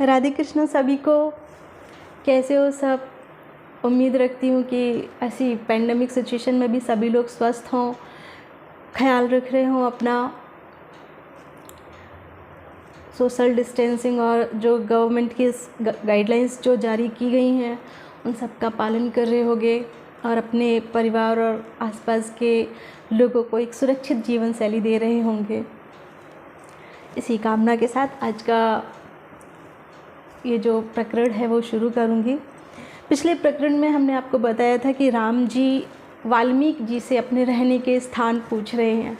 राधे कृष्ण सभी को। कैसे हो सब? उम्मीद रखती हूँ कि ऐसी पैंडमिक सिचुएशन में भी सभी लोग स्वस्थ हों, ख्याल रख रहे हों अपना। सोशल डिस्टेंसिंग और जो गवर्नमेंट की गाइडलाइंस जो जारी की गई हैं उन सब का पालन कर रहे होंगे और अपने परिवार और आसपास के लोगों को एक सुरक्षित जीवन शैली दे रहे होंगे। इसी कामना के साथ आज का ये जो प्रकरण है वो शुरू करूँगी। पिछले प्रकरण में हमने आपको बताया था कि राम जी वाल्मीकि जी से अपने रहने के स्थान पूछ रहे हैं।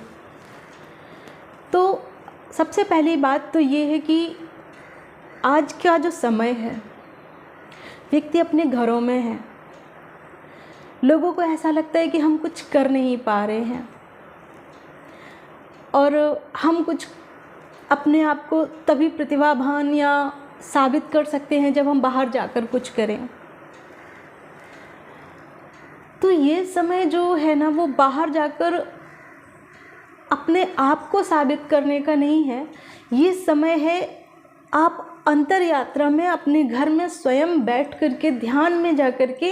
तो सबसे पहली बात तो ये है कि आज का जो समय है, व्यक्ति अपने घरों में है। लोगों को ऐसा लगता है कि हम कुछ कर नहीं पा रहे हैं और हम कुछ अपने आप को तभी प्रतिभावान या साबित कर सकते हैं जब हम बाहर जाकर कुछ करें। तो ये समय जो है ना, वो बाहर जाकर अपने आप को साबित करने का नहीं है। ये समय है आप अंतर यात्रा में अपने घर में स्वयं बैठ करके ध्यान में जा कर के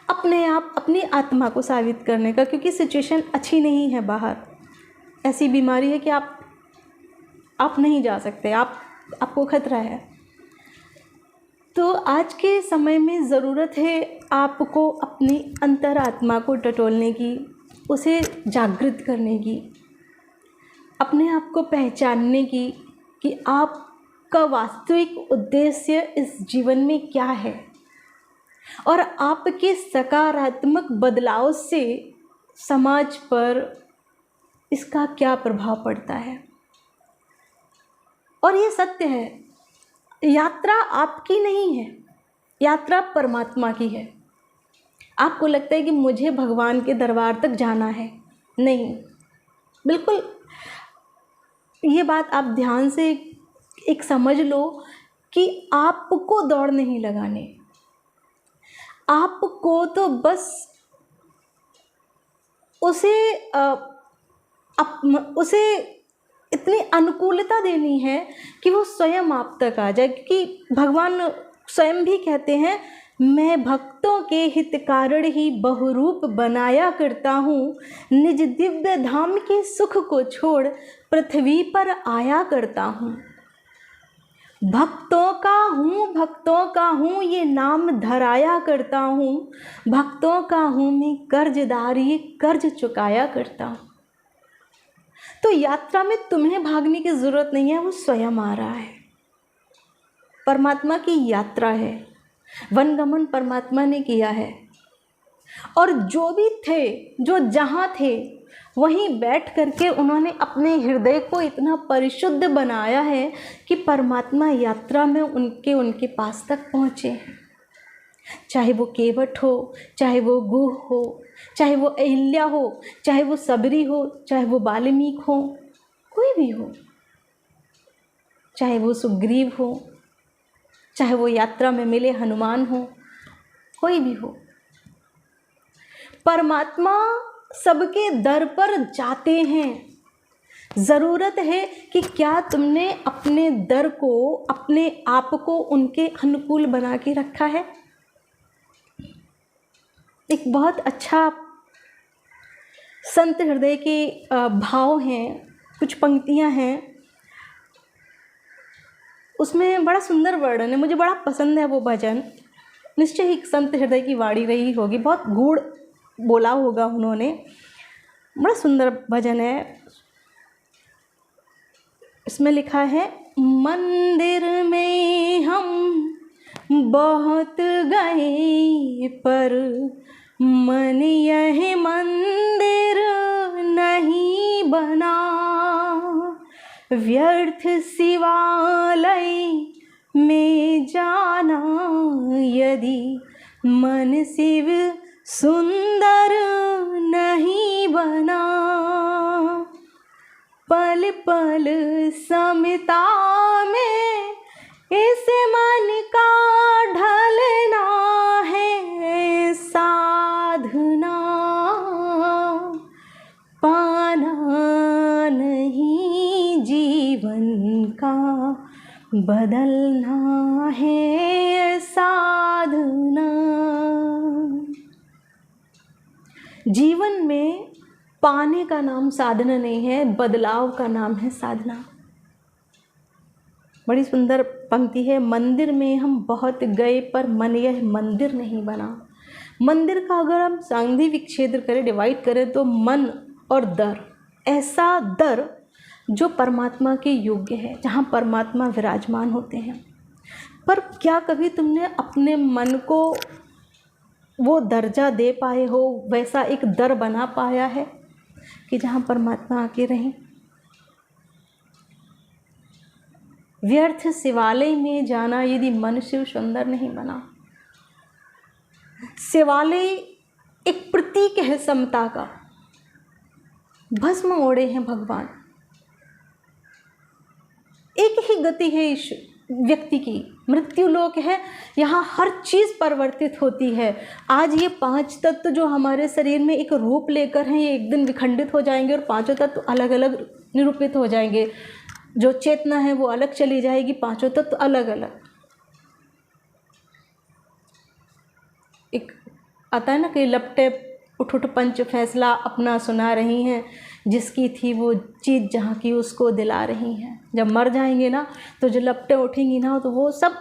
अपने आप अपनी आत्मा को साबित करने का, क्योंकि सिचुएशन अच्छी नहीं है बाहर। ऐसी बीमारी है कि आप नहीं जा सकते, आपको खतरा है। तो आज के समय में ज़रूरत है आपको अपनी अंतरात्मा को टटोलने की, उसे जागृत करने की, अपने आप को पहचानने की कि आपका वास्तविक उद्देश्य इस जीवन में क्या है और आपके सकारात्मक बदलाव से समाज पर इसका क्या प्रभाव पड़ता है। और ये सत्य है, यात्रा आपकी नहीं है, यात्रा परमात्मा की है। आपको लगता है कि मुझे भगवान के दरबार तक जाना है, नहीं, बिल्कुल ये बात आप ध्यान से एक समझ लो कि आपको दौड़ नहीं लगाने, आपको तो बस उसे इतनी अनुकूलता देनी है कि वो स्वयं आप तक आ जाए। क्योंकि भगवान स्वयं भी कहते हैं, मैं भक्तों के हित कारण ही बहुरूप बनाया करता हूँ, निज दिव्य धाम के सुख को छोड़ पृथ्वी पर आया करता हूँ। भक्तों का हूँ ये नाम धराया करता हूँ, भक्तों का हूँ मैं कर्जदार ये कर्ज चुकाया करता हूँ। तो यात्रा में तुम्हें भागने की ज़रूरत नहीं है, वो स्वयं आ रहा है। परमात्मा की यात्रा है, वनगमन परमात्मा ने किया है। और जो भी थे, जो जहाँ थे वहीं बैठ करके उन्होंने अपने हृदय को इतना परिशुद्ध बनाया है कि परमात्मा यात्रा में उनके पास तक पहुँचे हैं। चाहे वो केवट हो, चाहे वो गुह हो, चाहे वो अहिल्या हो, चाहे वो सबरी हो, चाहे वो वाल्मीकि हो, कोई भी हो, चाहे वो सुग्रीव हो, चाहे वो यात्रा में मिले हनुमान हो, कोई भी हो, परमात्मा सबके दर पर जाते हैं। ज़रूरत है कि क्या तुमने अपने दर को, अपने आप को उनके अनुकूल बना के रखा है। एक बहुत अच्छा संत हृदय के भाव हैं, कुछ पंक्तियां हैं, उसमें बड़ा सुंदर वर्णन है, मुझे बड़ा पसंद है वो भजन। निश्चय ही संत हृदय की वाणी रही होगी, बहुत गूढ़ बोला होगा उन्होंने, बड़ा सुंदर भजन है। इसमें लिखा है, मंदिर में हम बहुत गए पर मन यह मंदिर नहीं बना, व्यर्थ शिवालय में जाना यदि मन शिव सुंदर नहीं बना, पल पल समता में इस मन का ढलना है साधना, पाना नहीं जीवन का बदलना है साधना। जीवन में पाने का नाम साधना नहीं है, बदलाव का नाम है साधना। बड़ी सुंदर पंक्ति है, मंदिर में हम बहुत गए पर मन यह मंदिर नहीं बना। मंदिर का अगर हम सांधि विच्छेद करें, डिवाइड करें, तो मन और दर, ऐसा दर जो परमात्मा के योग्य है, जहाँ परमात्मा विराजमान होते हैं। पर क्या कभी तुमने अपने मन को वो दर्जा दे पाए हो, वैसा एक दर बना पाया है कि जहाँ परमात्मा आके रहें? व्यर्थ शिवालय में जाना यदि मन शिव सुंदर नहीं बना। शिवालय एक प्रतीक है समता का, भस्म ओढ़े हैं भगवान। एक ही गति है इस व्यक्ति की, मृत्यु लोक है, यहाँ हर चीज़ परिवर्तित होती है। आज ये 5 तत्व जो हमारे शरीर में एक रूप लेकर हैं, ये एक दिन विखंडित हो जाएंगे और 5 तत्व अलग अलग निरूपित हो जाएंगे। जो चेतना है वो अलग चली जाएगी, 5 तत्व अलग अलग। एक आता है ना कि लपटे उठ उठ पंच फैसला अपना सुना रही हैं, जिसकी थी वो चीज़ जहाँ की उसको दिला रही हैं। जब मर जाएंगे ना तो जो लपटें उठेंगी ना तो वो सब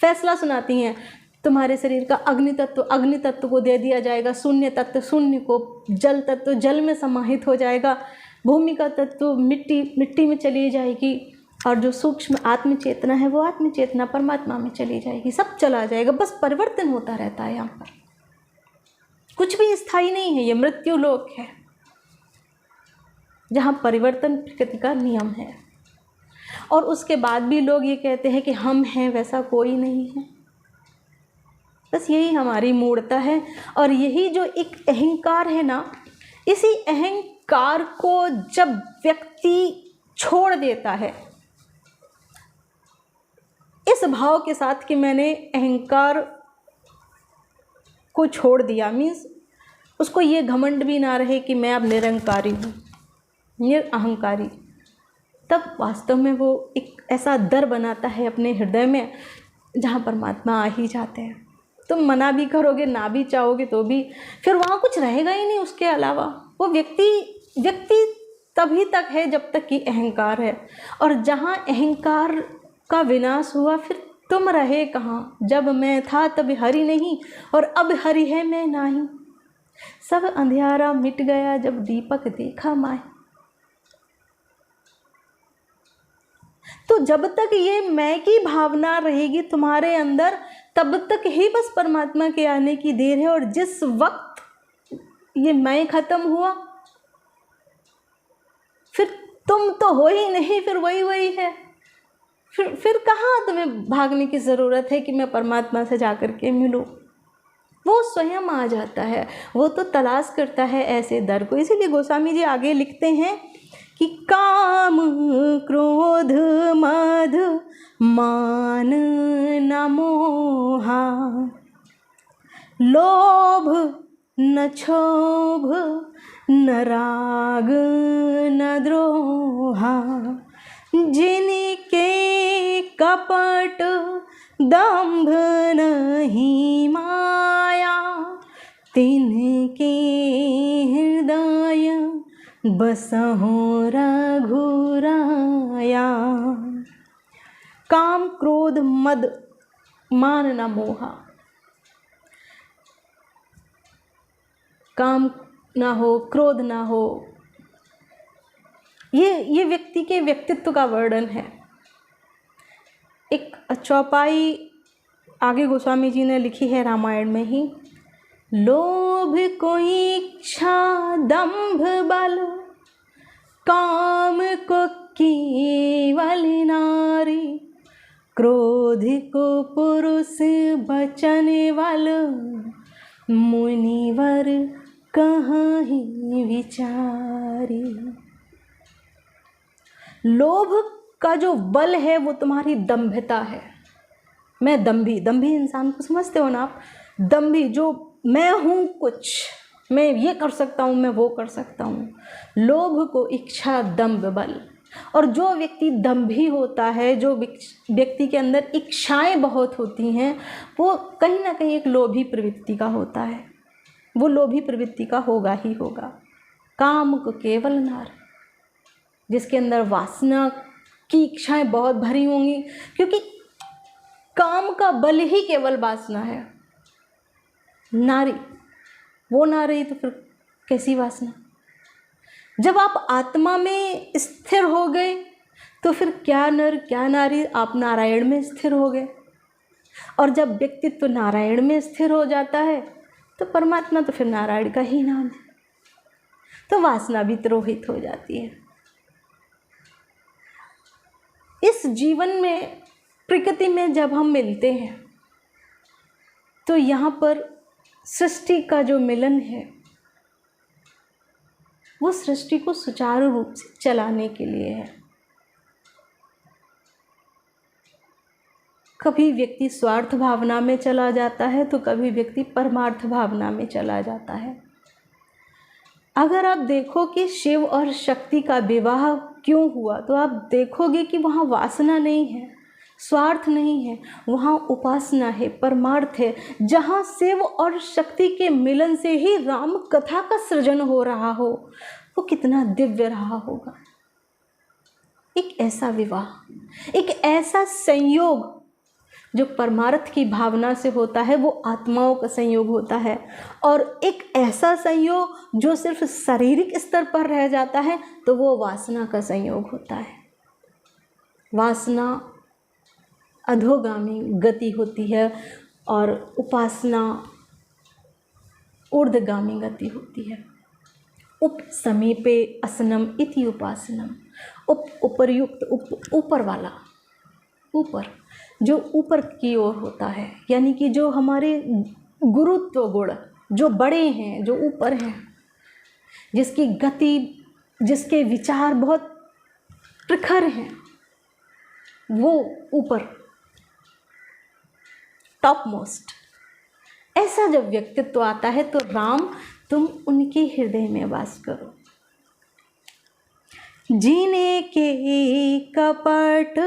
फैसला सुनाती हैं। तुम्हारे शरीर का अग्नि तत्व को दे दिया जाएगा, शून्य तत्व शून्य को, जल तत्व जल में समाहित हो जाएगा, भूमि का तत्व मिट्टी में चली जाएगी, और जो सूक्ष्म आत्म चेतना है वो आत्म चेतना परमात्मा में चली जाएगी। सब चला जाएगा, बस परिवर्तन होता रहता है। यहाँ पर कुछ भी स्थायी नहीं है, ये मृत्यु लोक है जहाँ परिवर्तन प्रकृति का नियम है। और उसके बाद भी लोग ये कहते हैं कि हम हैं, वैसा कोई नहीं है। बस यही हमारी मूर्ता है। और यही जो एक अहंकार है ना, इसी अहंकार को जब व्यक्ति छोड़ देता है इस भाव के साथ कि मैंने अहंकार को छोड़ दिया, मीन्स उसको ये घमंड भी ना रहे कि मैं अब निरंकारी हूँ, निरअहंकारी, तब वास्तव में वो एक ऐसा दर बनाता है अपने हृदय में जहाँ परमात्मा आ ही जाते हैं। तुम मना भी करोगे, ना भी चाहोगे तो भी फिर वहाँ कुछ रहेगा ही नहीं उसके अलावा। वो व्यक्ति तभी तक है जब तक कि अहंकार है, और जहाँ अहंकार का विनाश हुआ फिर तुम रहे कहाँ? जब मैं था तब हरि नहीं, और अब हरि है मैं नहीं। सब अंधियारा मिट गया जब दीपक देखा माए। तो जब तक ये मैं की भावना रहेगी तुम्हारे अंदर, तब तक ही बस परमात्मा के आने की देर है। और जिस वक्त ये मैं खत्म हुआ फिर तुम तो हो ही नहीं, फिर वही है। फिर कहाँ तुम्हें भागने की ज़रूरत है कि मैं परमात्मा से जाकर के मिलूँ? वो स्वयं आ जाता है, वो तो तलाश करता है ऐसे दर को। इसीलिए गोस्वामी जी आगे लिखते हैं कि काम क्रोध मद मान न मोहा, लोभ न क्षोभ न राग न द्रोहा, जिनके कपट दंभ नहीं माया, तिनके हृदय बसहु रघुराया। काम क्रोध मद मान न मोहा, काम ना हो, क्रोध ना हो, ये व्यक्ति के व्यक्तित्व का वर्णन है। एक चौपाई आगे गोस्वामी जी ने लिखी है रामायण में ही, लोभ को इच्छा दंभ बल, काम को केवल नारी, क्रोध को पुरुष बचन वाल, मुनिवर कहाँ ही विचारी। लोभ का जो बल है वो तुम्हारी दंभिता है। मैं दंभी इंसान को समझते हो ना आप? दंभी, जो मैं हूँ कुछ, मैं ये कर सकता हूँ, मैं वो कर सकता हूँ। लोभ को इच्छा दंभ बल, और जो व्यक्ति दंभी होता है, जो व्यक्ति के अंदर इच्छाएं बहुत होती हैं, वो कहीं ना कहीं एक लोभी प्रवृत्ति का होता है। वो लोभी प्रवृत्ति का होगा ही होगा। काम को केवल नार, जिसके अंदर वासना की इच्छाएं बहुत भरी होंगी, क्योंकि काम का बल ही केवल वासना है। नारी वो ना रही तो फिर कैसी वासना। जब आप आत्मा में स्थिर हो गए तो फिर क्या नर क्या नारी, आप नारायण में स्थिर हो गए। और जब व्यक्तित्व नारायण में स्थिर हो जाता है तो परमात्मा तो फिर नारायण का ही नाम है, तो वासना भी तिरोहित हो जाती है। इस जीवन में प्रकृति में जब हम मिलते हैं तो यहाँ पर सृष्टि का जो मिलन है वो सृष्टि को सुचारू रूप से चलाने के लिए है। कभी व्यक्ति स्वार्थ भावना में चला जाता है तो कभी व्यक्ति परमार्थ भावना में चला जाता है। अगर आप देखो कि शिव और शक्ति का विवाह क्यों हुआ, तो आप देखोगे कि वहाँ वासना नहीं है, स्वार्थ नहीं है, वहाँ उपासना है, परमार्थ है। जहाँ शिव और शक्ति के मिलन से ही राम कथा का सृजन हो रहा हो, वो कितना दिव्य रहा होगा। एक ऐसा विवाह, एक ऐसा संयोग जो परमार्थ की भावना से होता है, वो आत्माओं का संयोग होता है। और एक ऐसा संयोग जो सिर्फ शारीरिक स्तर पर रह जाता है तो वो वासना का संयोग होता है। वासना अधोगामी गति होती है और उपासना ऊर्ध्वगामी गति होती है। उप समीपे असनम इति उपासनम। उपर्युक्त, ऊपर वाला, ऊपर जो ऊपर की ओर होता है, यानी कि जो हमारे गुरुत्व गुण जो बड़े हैं, जो ऊपर हैं, जिसकी गति, जिसके विचार बहुत प्रखर हैं, वो ऊपर टॉप मोस्ट। ऐसा जब व्यक्तित्व आता है तो राम तुम उनके हृदय में वास करो। जीने के कपट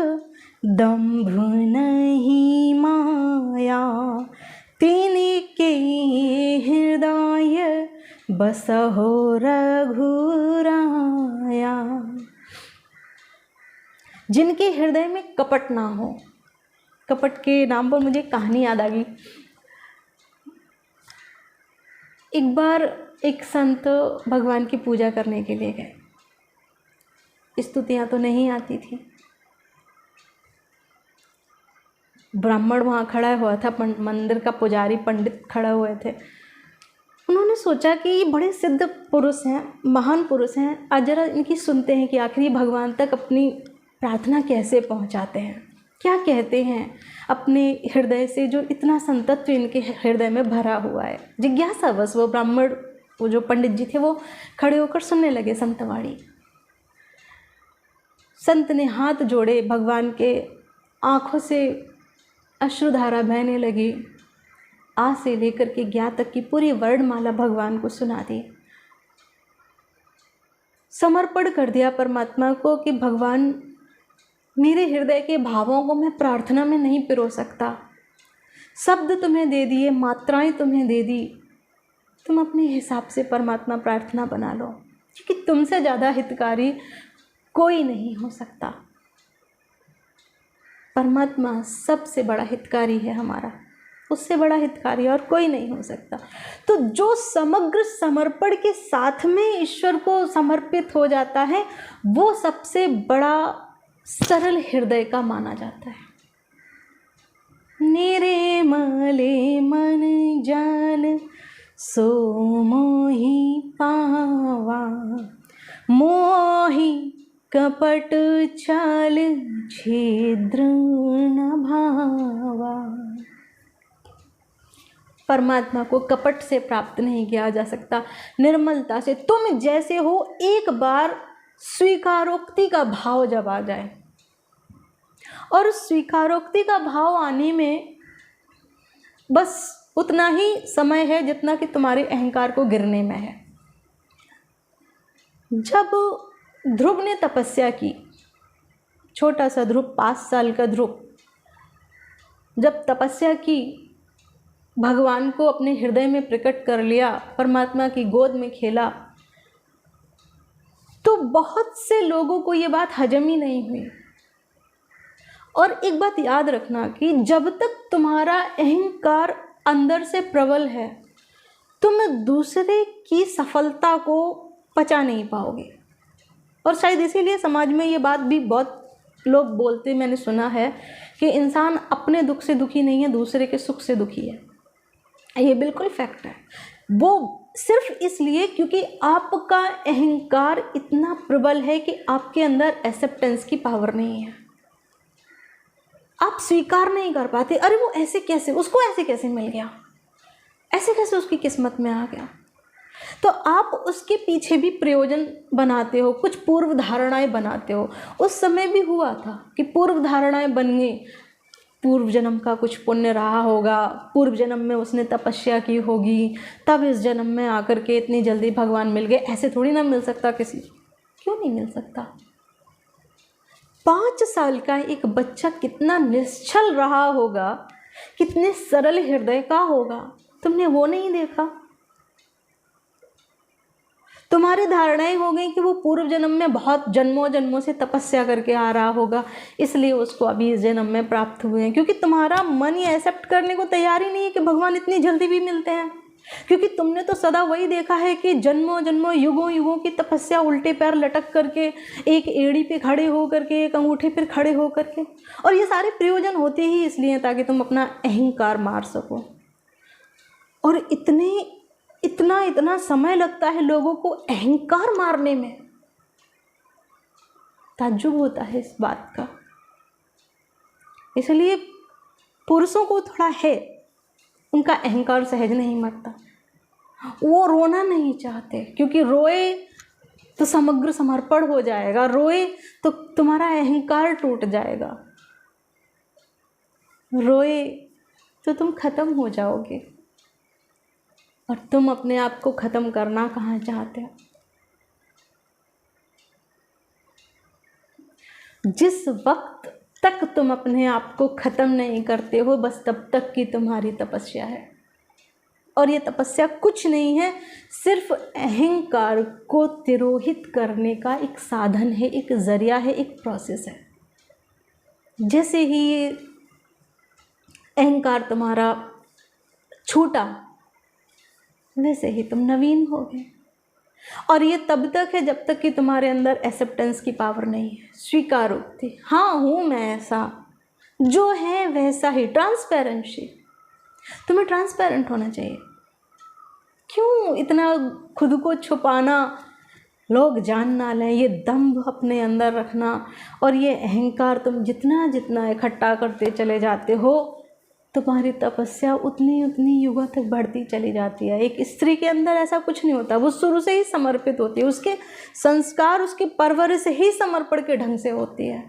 दंभ नहीं माया, तेने के हृदय बसहो रघुराया। जिनके हृदय में कपट ना हो। कपट के नाम पर मुझे कहानी याद आ गई। एक बार एक संत भगवान की पूजा करने के लिए गए। स्तुतियाँ तो नहीं आती थी। ब्राह्मण वहाँ खड़ा हुआ था, मंदिर का पुजारी पंडित खड़े हुए थे। उन्होंने सोचा कि ये बड़े सिद्ध पुरुष हैं, महान पुरुष हैं, आज जरा इनकी सुनते हैं कि आखिर भगवान तक अपनी प्रार्थना कैसे पहुँचाते हैं, क्या कहते हैं अपने हृदय से, जो इतना संतत्व इनके हृदय में भरा हुआ है। जिज्ञासावश वो ब्राह्मण, वो जो पंडित जी थे, वो खड़े होकर सुनने लगे संतवाणी। संत ने हाथ जोड़े भगवान के, आँखों से अश्रुधारा बहने लगी। आ से लेकर के ज्ञा तक की पूरी वर्णमाला भगवान को सुना दी। समर्पण कर दिया परमात्मा को कि भगवान, मेरे हृदय के भावों को मैं प्रार्थना में नहीं पिरो सकता। शब्द तुम्हें दे दिए, मात्राएं तुम्हें दे दी, तुम अपने हिसाब से परमात्मा प्रार्थना बना लो, क्योंकि तुमसे ज़्यादा हितकारी कोई नहीं हो सकता। परमात्मा सबसे बड़ा हितकारी है हमारा, उससे बड़ा हितकारी और कोई नहीं हो सकता। तो जो समग्र समर्पण के साथ में ईश्वर को समर्पित हो जाता है, वो सबसे बड़ा सरल हृदय का माना जाता है। निरे मले मन जान सो मोहि पावा, मोहि कपट चाल छिद्र न भावा। परमात्मा को कपट से प्राप्त नहीं किया जा सकता, निर्मलता से। तुम जैसे हो, एक बार स्वीकारोक्ति का भाव जब आ जाए, और स्वीकारोक्ति का भाव आने में बस उतना ही समय है जितना कि तुम्हारे अहंकार को गिरने में है। जब ध्रुव ने तपस्या की छोटा सा ध्रुव, 5 साल का ध्रुव, जब तपस्या की, भगवान को अपने हृदय में प्रकट कर लिया, परमात्मा की गोद में खेला, तो बहुत से लोगों को ये बात हजम ही नहीं हुई। और एक बात याद रखना कि जब तक तुम्हारा अहंकार अंदर से प्रबल है, तुम दूसरे की सफलता को पचा नहीं पाओगे। और शायद इसीलिए समाज में ये बात भी बहुत लोग बोलते, मैंने सुना है कि इंसान अपने दुख से दुखी नहीं है, दूसरे के सुख से दुखी है। ये बिल्कुल फैक्ट है। वो सिर्फ इसलिए क्योंकि आपका अहंकार इतना प्रबल है कि आपके अंदर एक्सेप्टेंस की पावर नहीं है। आप स्वीकार नहीं कर पाते, अरे वो ऐसे कैसे, उसको ऐसे कैसे मिल गया, ऐसे कैसे उसकी किस्मत में आ गया। तो आप उसके पीछे भी प्रयोजन बनाते हो, कुछ पूर्व धारणाएं बनाते हो। उस समय भी हुआ था कि पूर्व धारणाएं बन गई, पूर्व जन्म का कुछ पुण्य रहा होगा, पूर्व जन्म में उसने तपस्या की होगी, तब इस जन्म में आकर के इतनी जल्दी भगवान मिल गए। ऐसे थोड़ी ना मिल सकता किसी, क्यों नहीं मिल सकता। 5 साल का एक बच्चा कितना निश्चल रहा होगा, कितने सरल हृदय का होगा, तुमने वो नहीं देखा। तुम्हारी धारणाएं हो गई कि वो पूर्व जन्म में बहुत जन्मों जन्मों से तपस्या करके आ रहा होगा, इसलिए उसको अभी इस जन्म में प्राप्त हुए हैं। क्योंकि तुम्हारा मन ये एक्सेप्ट करने को तैयार ही नहीं है कि भगवान इतनी जल्दी भी मिलते हैं। क्योंकि तुमने तो सदा वही देखा है कि जन्मों जन्मों युगों युगों की तपस्या, उल्टे पैर लटक करके, एक एड़ी पे खड़े हो करके, एक अंगूठे पर खड़े हो करके। और ये सारे प्रयोजन होते ही इसलिए ताकि तुम अपना अहंकार मार सको। और इतना समय लगता है लोगों को अहंकार मारने में। ताज्जुब होता है इस बात का। इसलिए पुरुषों को थोड़ा है, उनका अहंकार सहज नहीं मरता। वो रोना नहीं चाहते, क्योंकि रोए तो समग्र समर्पण हो जाएगा, रोए तो तुम्हारा अहंकार टूट जाएगा, रोए तो तुम खत्म हो जाओगे। और तुम अपने आप को ख़त्म करना कहाँ चाहते हो। जिस वक्त तक तुम अपने आप को ख़त्म नहीं करते हो, बस तब तक की तुम्हारी तपस्या है। और ये तपस्या कुछ नहीं है, सिर्फ अहंकार को तिरोहित करने का एक साधन है, एक ज़रिया है, एक प्रोसेस है। जैसे ही ये अहंकार तुम्हारा छूटा, वैसे ही तुम नवीन हो गए। और ये तब तक है जब तक कि तुम्हारे अंदर एक्सेप्टेंस की पावर नहीं है, स्वीकारोक्ति। हाँ हूँ मैं ऐसा, जो है वैसा ही, ट्रांसपेरेंसी। तुम्हें ट्रांसपेरेंट होना चाहिए। क्यों इतना खुद को छुपाना, लोग जान ना लें, ये दंभ अपने अंदर रखना। और ये अहंकार तुम जितना जितना इकट्ठा करते चले जाते हो, तुम्हारी तपस्या उतनी युगों तक बढ़ती चली जाती है। एक स्त्री के अंदर ऐसा कुछ नहीं होता, वो शुरू से ही समर्पित होती है, उसके संस्कार, उसके परवरिश ही समर्पण के ढंग से होती है।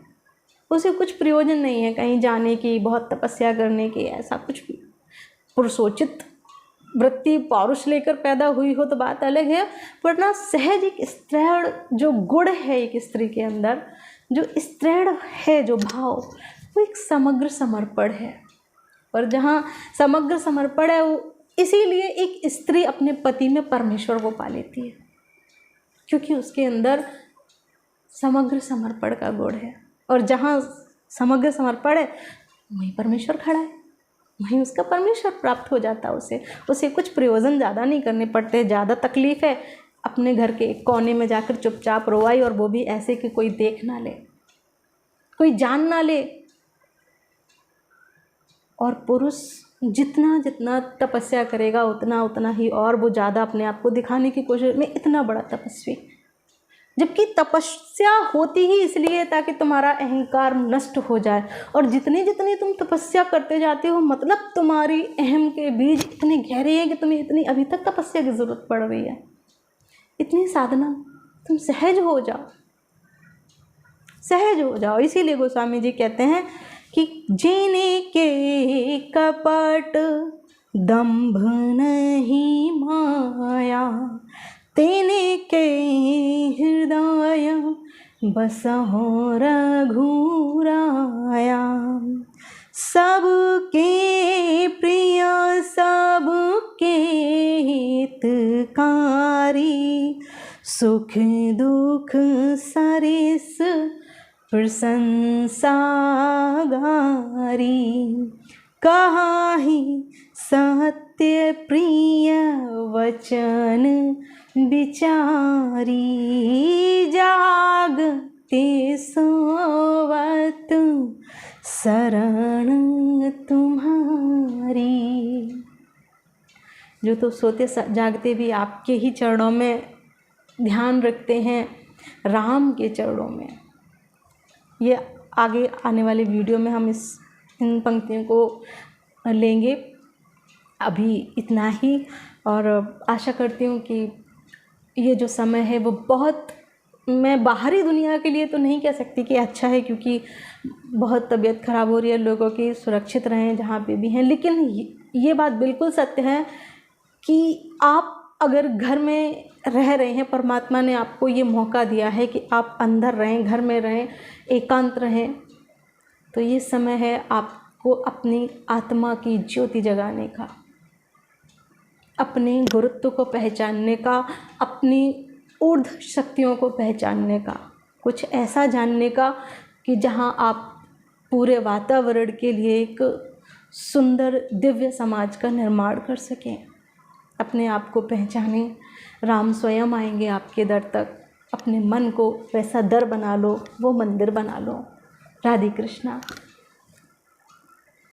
उसे कुछ प्रयोजन नहीं है कहीं जाने की, बहुत तपस्या करने की, ऐसा कुछ भी। पुरुषोचित वृत्ति, पौरुष लेकर पैदा हुई हो तो बात अलग है, वरना सहज एक स्त्रैण जो गुण है एक स्त्री के अंदर, जो स्त्रैण है जो भाव, वो एक समग्र समर्पण है। और जहाँ समग्र समर्पण है, वो इसीलिए एक स्त्री अपने पति में परमेश्वर को पा लेती है, क्योंकि उसके अंदर समग्र समर्पण का गुण है। और जहाँ समग्र समर्पण है, वहीं परमेश्वर खड़ा है, वहीं उसका परमेश्वर प्राप्त हो जाता है। उसे कुछ प्रयोजन ज़्यादा नहीं करने पड़ते। ज़्यादा तकलीफ़ है, अपने घर के एक कोने में जाकर चुपचाप रोवाई, और वो भी ऐसे कि कोई देख ना ले, कोई जान ना ले। और पुरुष जितना जितना तपस्या करेगा उतना ही और वो ज़्यादा अपने आप को दिखाने की कोशिश में इतना बड़ा तपस्वी। जबकि तपस्या होती ही इसलिए ताकि तुम्हारा अहंकार नष्ट हो जाए। और जितनी जितनी तुम तपस्या करते जाते हो, मतलब तुम्हारी अहम के बीज इतने गहरे हैं कि तुम्हें इतनी अभी तक तपस्या की ज़रूरत पड़ रही है, इतनी साधना। तुम सहज हो जाओ, सहज हो जाओ। इसीलिए गोस्वामी जी कहते हैं कि जीने के कपट दंभ नहीं माया, तेने के हृदय बसहु रघुराया। सबके प्रिय सबके हितकारी, सुख दुख सरिस प्रशंसा गारी। कहाहि सत्य प्रिय वचन विचारी, जागते सोवत शरण तुम्हारी। जो तो सोते जागते भी आपके ही चरणों में ध्यान रखते हैं, राम के चरणों में। ये आगे आने वाले वीडियो में हम इन पंक्तियों को लेंगे। अभी इतना ही, और आशा करती हूँ कि ये जो समय है वो बहुत, मैं बाहरी दुनिया के लिए तो नहीं कह सकती कि अच्छा है, क्योंकि बहुत तबीयत ख़राब हो रही है लोगों की, सुरक्षित रहें जहाँ पे भी हैं। लेकिन ये बात बिल्कुल सत्य है कि आप अगर घर में रह रहे हैं, परमात्मा ने आपको ये मौका दिया है कि आप अंदर रहें, घर में रहें, एकांत रहें, तो ये समय है आपको अपनी आत्मा की ज्योति जगाने का, अपने गुरुत्व को पहचानने का, अपनी ऊर्ध्व शक्तियों को पहचानने का, कुछ ऐसा जानने का कि जहां आप पूरे वातावरण के लिए एक सुंदर दिव्य समाज का निर्माण कर सकें। अपने आप को पहचानें, राम स्वयं आएंगे आपके दर तक। अपने मन को वैसा दर बना लो, वो मंदिर बना लो। राधे कृष्णा।